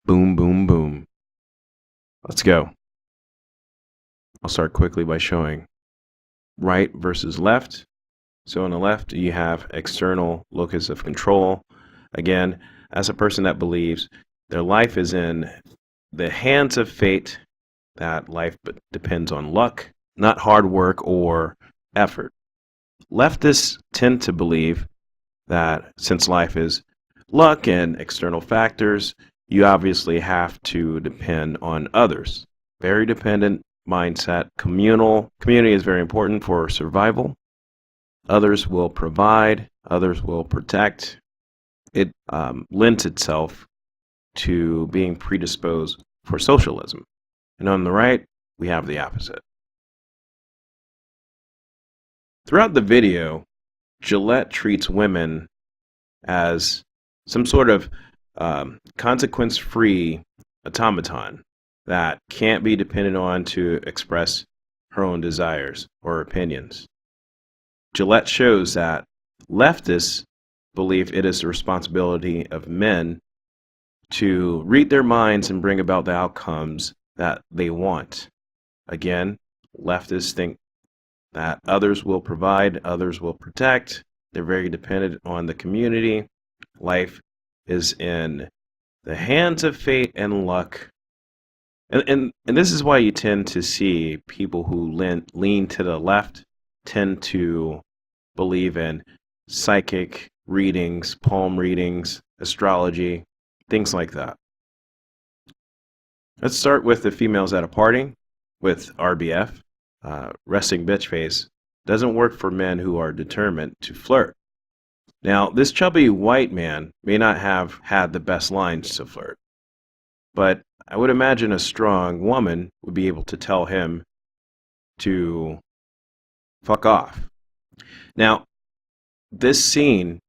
Boom, boom, boom. Let's go. I'll start quickly by showing right versus left. So on the left, you have external locus of control. Again, as a person that believes their life is in the hands of fate, that life depends on luck, not hard work or effort. Leftists tend to believe that since life is luck and external factors, you obviously have to depend on others. Very dependent mindset. Community is very important for survival. Others will provide, others will protect. It lends itself to being predisposed for socialism. And on the right, we have the opposite. Throughout the video, Gillette treats women as some sort of consequence-free automaton that can't be depended on to express her own desires or opinions. Gillette shows that leftists believe it is the responsibility of men to read their minds and bring about the outcomes that they want. Again, leftists think that others will provide, others will protect. They're very dependent on the community. Life is in the hands of fate and luck. And this is why you tend to see people who lean to the left tend to believe in psychic readings, palm readings, astrology, things like that. Let's start with the females at a party with RBF. Resting bitch face doesn't work for men who are determined to flirt. Now, this chubby white man may not have had the best lines to flirt, but I would imagine a strong woman would be able to tell him to fuck off. Now, this scene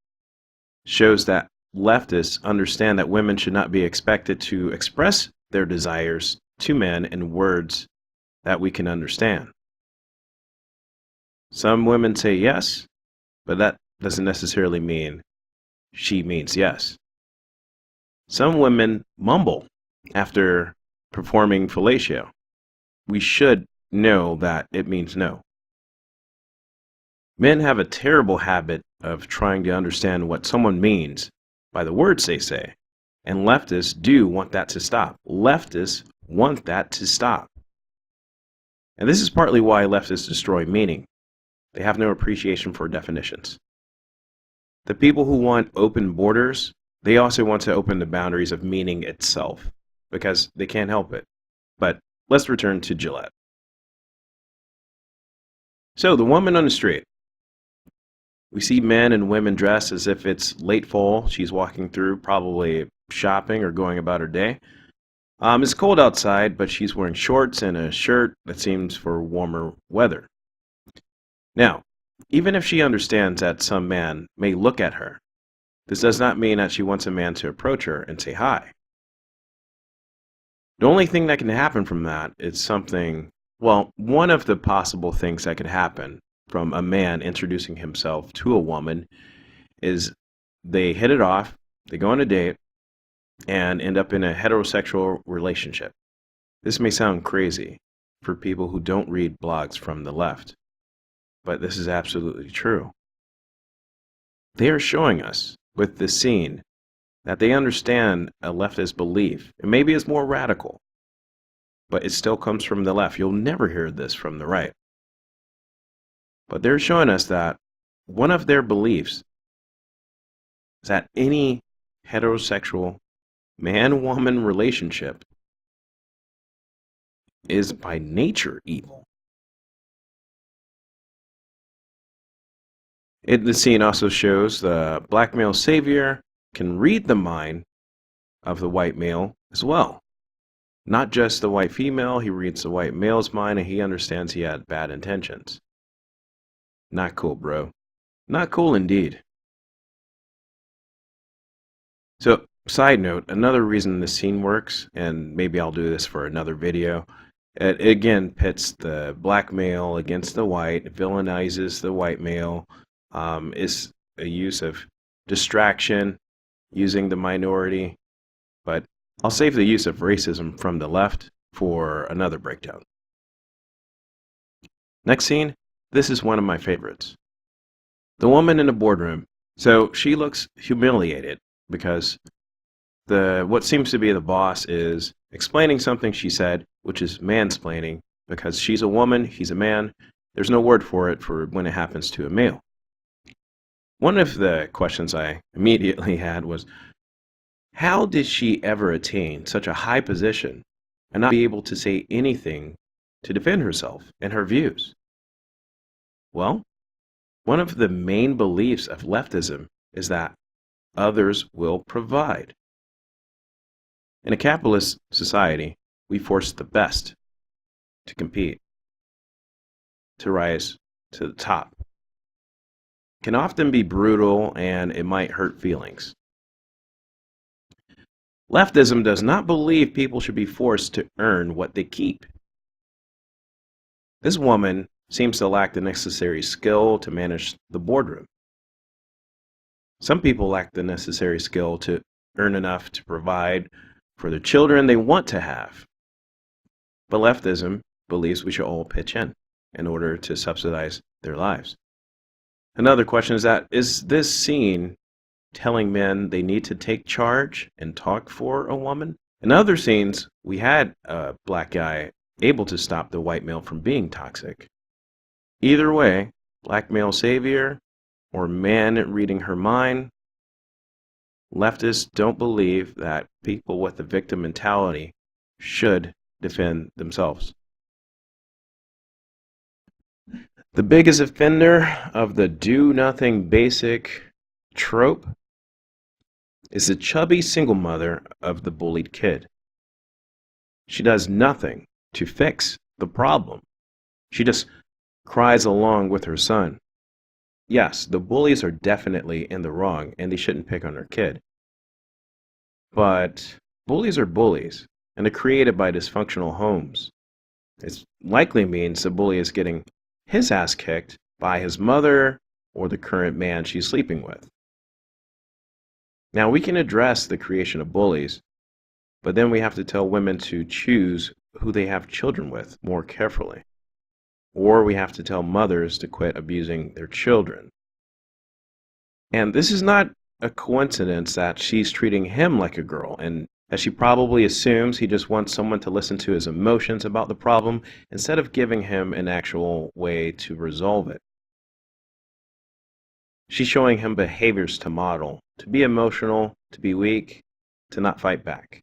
shows that leftists understand that women should not be expected to express their desires to men in words that we can understand. Some women say yes, but that doesn't necessarily mean she means yes. Some women mumble after performing fellatio. We should know that it means no. Men have a terrible habit of trying to understand what someone means by the words they say, and leftists do want that to stop. Leftists want that to stop. And this is partly why leftists destroy meaning. They have no appreciation for definitions. The people who want open borders, they also want to open the boundaries of meaning itself, because they can't help it. But let's return to Gillette. So, the woman on the street. We see men and women dressed as if it's late fall. She's walking through, probably shopping or going about her day. It's cold outside, but she's wearing shorts and a shirt that seems for warmer weather. Now, even if she understands that some man may look at her, this does not mean that she wants a man to approach her and say hi. The only thing that can happen from that is something, well, one of the possible things that could happen from a man introducing himself to a woman is they hit it off, they go on a date, and end up in a heterosexual relationship. This may sound crazy for people who don't read blogs from the left, but this is absolutely true. They are showing us with this scene that they understand a leftist belief. It maybe is more radical, but it still comes from the left. You'll never hear this from the right. But they're showing us that one of their beliefs is that any heterosexual man-woman relationship is by nature evil. The scene also shows the black male savior can read the mind of the white male as well. Not just the white female, he reads the white male's mind and he understands he had bad intentions. Not cool, bro. Not cool indeed. So, side note, another reason this scene works, and maybe I'll do this for another video, it again pits the black male against the white, villainizes the white male, is a use of distraction, using the minority. But I'll save the use of racism from the left for another breakdown. Next scene, this is one of my favorites. The woman in the boardroom. So she looks humiliated because what seems to be the boss is explaining something she said, which is mansplaining, because she's a woman, he's a man. There's no word for it for when it happens to a male. One of the questions I immediately had was, how did she ever attain such a high position and not be able to say anything to defend herself and her views? Well, one of the main beliefs of leftism is that others will provide. In a capitalist society, we force the best to compete, to rise to the top. It can often be brutal and it might hurt feelings. Leftism does not believe people should be forced to earn what they keep. This woman seems to lack the necessary skill to manage the boardroom. Some people lack the necessary skill to earn enough to provide for the children they want to have. But leftism believes we should all pitch in order to subsidize their lives. Another question is this scene telling men they need to take charge and talk for a woman? In other scenes, we had a black guy able to stop the white male from being toxic. Either way, black male savior or man reading her mind, leftists don't believe that people with a victim mentality should defend themselves. The biggest offender of the do-nothing basic trope is the chubby single mother of the bullied kid. She does nothing to fix the problem. She just cries along with her son. Yes, the bullies are definitely in the wrong and they shouldn't pick on her kid. But bullies are bullies and they're created by dysfunctional homes. It likely means the bully is getting his ass kicked by his mother or the current man she's sleeping with. Now, we can address the creation of bullies, but then we have to tell women to choose who they have children with more carefully. Or we have to tell mothers to quit abusing their children. And this is not a coincidence that she's treating him like a girl, and as she probably assumes he just wants someone to listen to his emotions about the problem instead of giving him an actual way to resolve it. She's showing him behaviors to model, to be emotional, to be weak, to not fight back.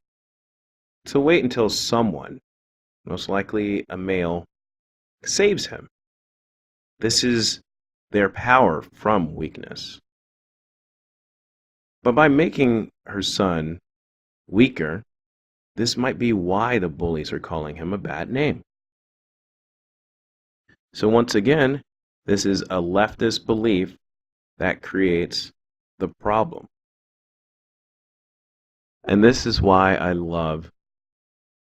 To wait until someone, most likely a male, saves him. This is their power from weakness. But by making her son weaker, this might be why the bullies are calling him a bad name. So once again, this is a leftist belief that creates the problem. And this is why I love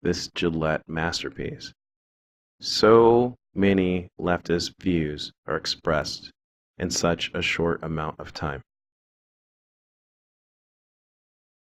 this Gillette masterpiece. So many leftist views are expressed in such a short amount of time.